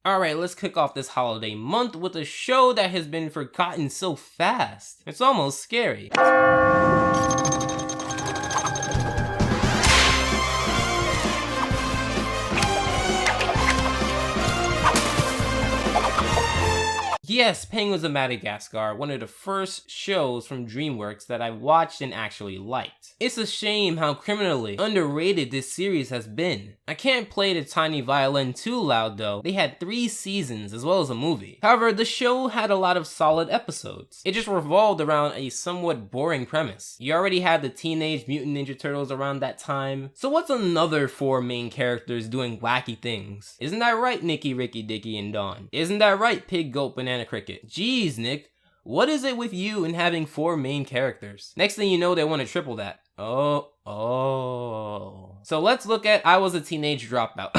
Alright, let's kick off this holiday month with a show that has been forgotten so fast. It's almost scary. Yes, Penguins of Madagascar, one of the first shows from DreamWorks that I watched and actually liked. It's a shame how criminally underrated this series has been. I can't play the tiny violin too loud though. They had 3 seasons as well as a movie. However, the show had a lot of solid episodes. It just revolved around a somewhat boring premise. You already had the Teenage Mutant Ninja Turtles around that time, so what's another 4 main characters doing wacky things? Isn't that right, Nicky, Ricky, Dicky, and Dawn? Isn't that right, Pig, Goat, Banana, Cricket? Jeez, Nick, what is it with you and having 4 main characters? Next thing you know, they want to triple that. Oh. So let's look at I Was a Teenage Dropout.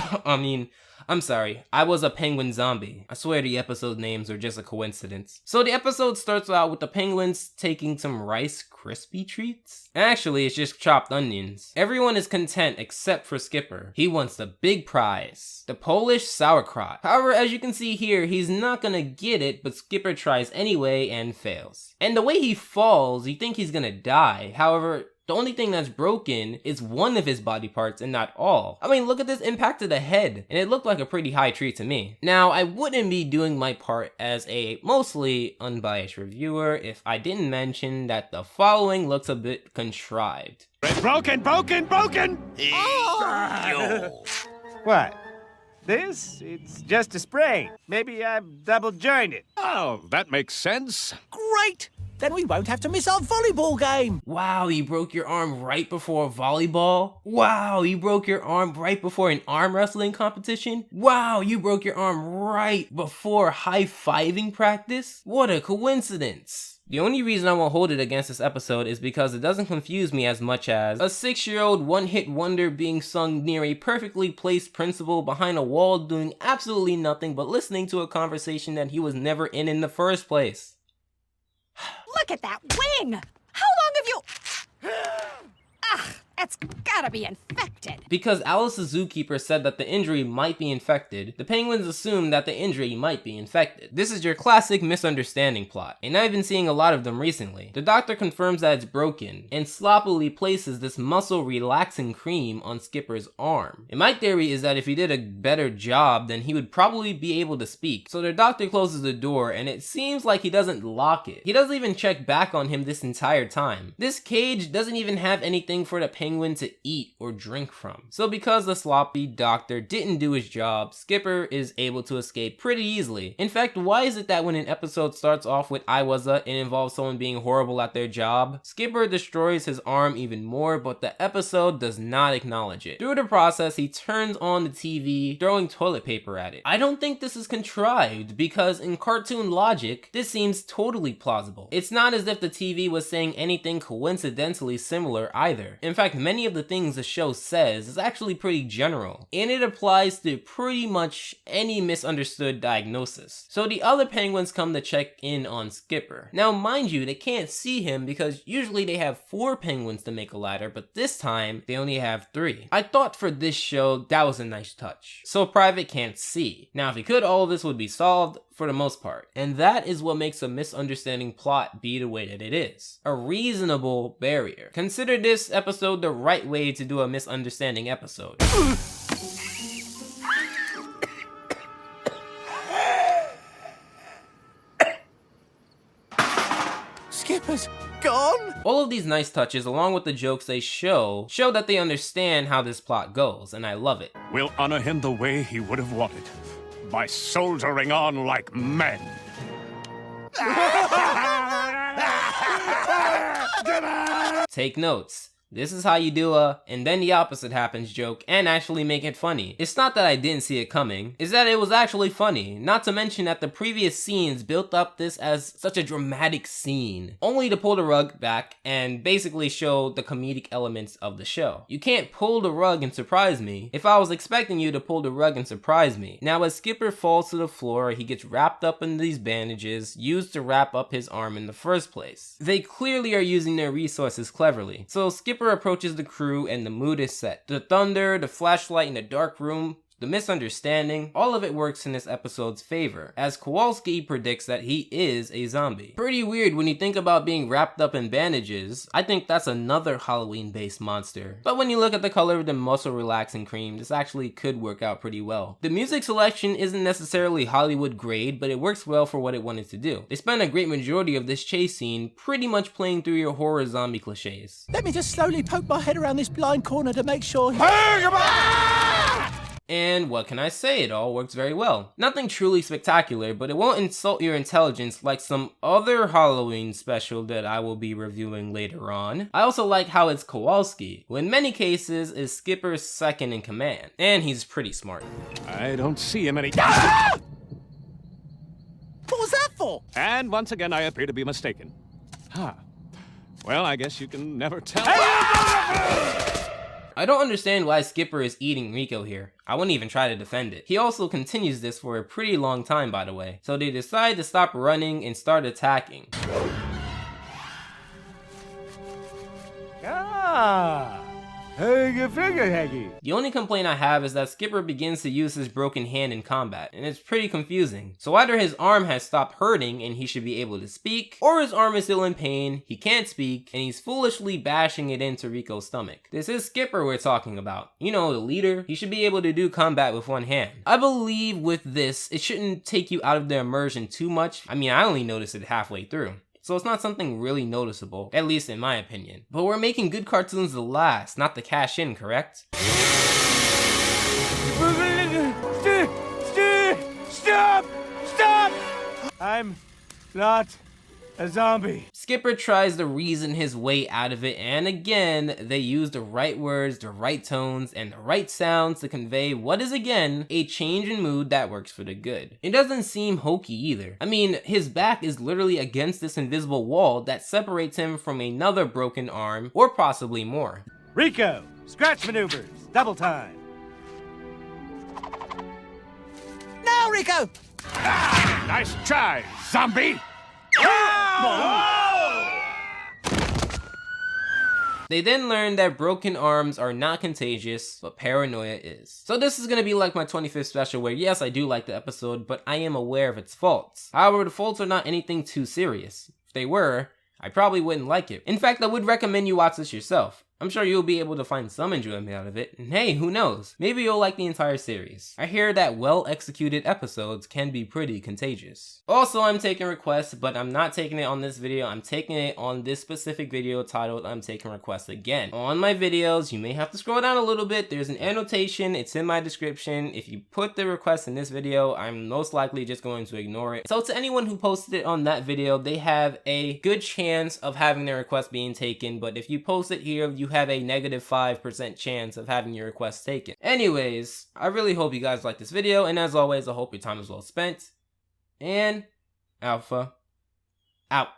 I'm sorry, I Was a Penguin Zombie. I swear the episode names are just a coincidence. So the episode starts out with the penguins taking some Rice Krispie treats? Actually, it's just chopped onions. Everyone is content except for Skipper. He wants the big prize, the Polish sauerkraut. However, as you can see here, he's not gonna get it, but Skipper tries anyway and fails. And the way he falls, you think he's gonna die. However, the only thing that's broken is one of his body parts and not all. I mean, look at this impact to the head, and it looked like a pretty high treat to me. Now, I wouldn't be doing my part as a mostly unbiased reviewer if I didn't mention that the following looks a bit contrived. Broken! Oh! What? This? It's just a sprain. Maybe I'm double jointed. Oh, that makes sense. Great! Then we won't have to miss our volleyball game. Wow, you broke your arm right before volleyball? Wow, you broke your arm right before an arm wrestling competition? Wow, you broke your arm right before high-fiving practice? What a coincidence. The only reason I won't hold it against this episode is because it doesn't confuse me as much as a 6-year-old one-hit wonder being sung near a perfectly placed principal behind a wall doing absolutely nothing but listening to a conversation that he was never in the first place. Look at that wing! How long have you... Ugh, it's gotta be infected. Because Alice the zookeeper said that the injury might be infected, the penguins assume that the injury might be infected. This is your classic misunderstanding plot, and I've been seeing a lot of them recently. The doctor confirms that it's broken, and sloppily places this muscle relaxing cream on Skipper's arm. And my theory is that if he did a better job, then he would probably be able to speak. So the doctor closes the door, and it seems like he doesn't lock it. He doesn't even check back on him this entire time. This cage doesn't even have anything for the penguin to eat or drink from. So because the sloppy doctor didn't do his job, Skipper is able to escape pretty easily. In fact, why is it that when an episode starts off with I was a and involves someone being horrible at their job, Skipper destroys his arm even more, but the episode does not acknowledge it. Through the process, he turns on the TV, throwing toilet paper at it. I don't think this is contrived, because in cartoon logic, this seems totally plausible. It's not as if the TV was saying anything coincidentally similar either. In fact, many of the things the show says is actually pretty general, and it applies to pretty much any misunderstood diagnosis. So the other penguins come to check in on Skipper. Now mind you, they can't see him because usually they have 4 penguins to make a ladder, but this time they only have 3. I thought for this show that was a nice touch. So Private can't see. Now if he could, all of this would be solved for the most part. And that is what makes a misunderstanding plot be the way that it is. A reasonable barrier. Consider this episode the right way to do a misunderstanding episode. Skipper's gone? All of these nice touches, along with the jokes they show that they understand how this plot goes, and I love it. We'll honor him the way he would have wanted, by soldiering on like men. Take notes. This is how you do a and then the opposite happens joke and actually make it funny. It's not that I didn't see it coming, it's that it was actually funny. Not to mention that the previous scenes built up this as such a dramatic scene, only to pull the rug back and basically show the comedic elements of the show. You can't pull the rug and surprise me if I was expecting you to pull the rug and surprise me. Now as Skipper falls to the floor, he gets wrapped up in these bandages used to wrap up his arm in the first place. They clearly are using their resources cleverly. So Skipper approaches the crew and the mood is set. The thunder, the flashlight in the dark room, the misunderstanding, all of it works in this episode's favor, as Kowalski predicts that he is a zombie. Pretty weird when you think about being wrapped up in bandages. I think that's another Halloween-based monster. But when you look at the color of the muscle relaxing cream, this actually could work out pretty well. The music selection isn't necessarily Hollywood grade, but it works well for what it wanted to do. They spend a great majority of this chase scene pretty much playing through your horror zombie cliches. Let me just slowly poke my head around this blind corner to make sure. And what can I say, it all works very well. Nothing truly spectacular, but it won't insult your intelligence like some other Halloween special that I will be reviewing later on. I also like how it's Kowalski, who in many cases is Skipper's second in command, and he's pretty smart. I don't see him any. What was that for? And once again, I appear to be mistaken. Huh. Well, I guess you can never tell. I don't understand why Skipper is eating Rico here. I wouldn't even try to defend it. He also continues this for a pretty long time, by the way. So they decide to stop running and start attacking. The only complaint I have is that Skipper begins to use his broken hand in combat, and it's pretty confusing. So either his arm has stopped hurting and he should be able to speak, or his arm is still in pain, he can't speak, and he's foolishly bashing it into Rico's stomach. This is Skipper we're talking about. You know, the leader. He should be able to do combat with one hand. I believe with this, it shouldn't take you out of the immersion too much. I mean, I only noticed it halfway through. So it's not something really noticeable, at least in my opinion. But we're making good cartoons to last, not to cash in, correct? Stop! Stop! I'm not a zombie. Skipper tries to reason his way out of it, and again, they use the right words, the right tones, and the right sounds to convey what is again, a change in mood that works for the good. It doesn't seem hokey either. I mean, his back is literally against this invisible wall that separates him from another broken arm, or possibly more. Rico, scratch maneuvers, double time. Now, Rico! Nice try, zombie! They then learn that broken arms are not contagious, but paranoia is. So this is gonna be like my 25th special where yes, I do like the episode, but I am aware of its faults. However, the faults are not anything too serious. If they were, I probably wouldn't like it. In fact, I would recommend you watch this yourself. I'm sure you'll be able to find some enjoyment out of it, and hey, who knows? Maybe you'll like the entire series. I hear that well-executed episodes can be pretty contagious. Also, I'm taking requests, but I'm not taking it on this video, I'm taking it on this specific video titled I'm Taking Requests Again. On my videos, you may have to scroll down a little bit, there's an annotation, it's in my description. If you put the request in this video, I'm most likely just going to ignore it. So to anyone who posted it on that video, they have a good chance of having their request being taken, but if you post it here, you have a negative 5% chance of having your request taken. Anyways, I really hope you guys like this video, and as always, I hope your time is well spent. And Alpha out.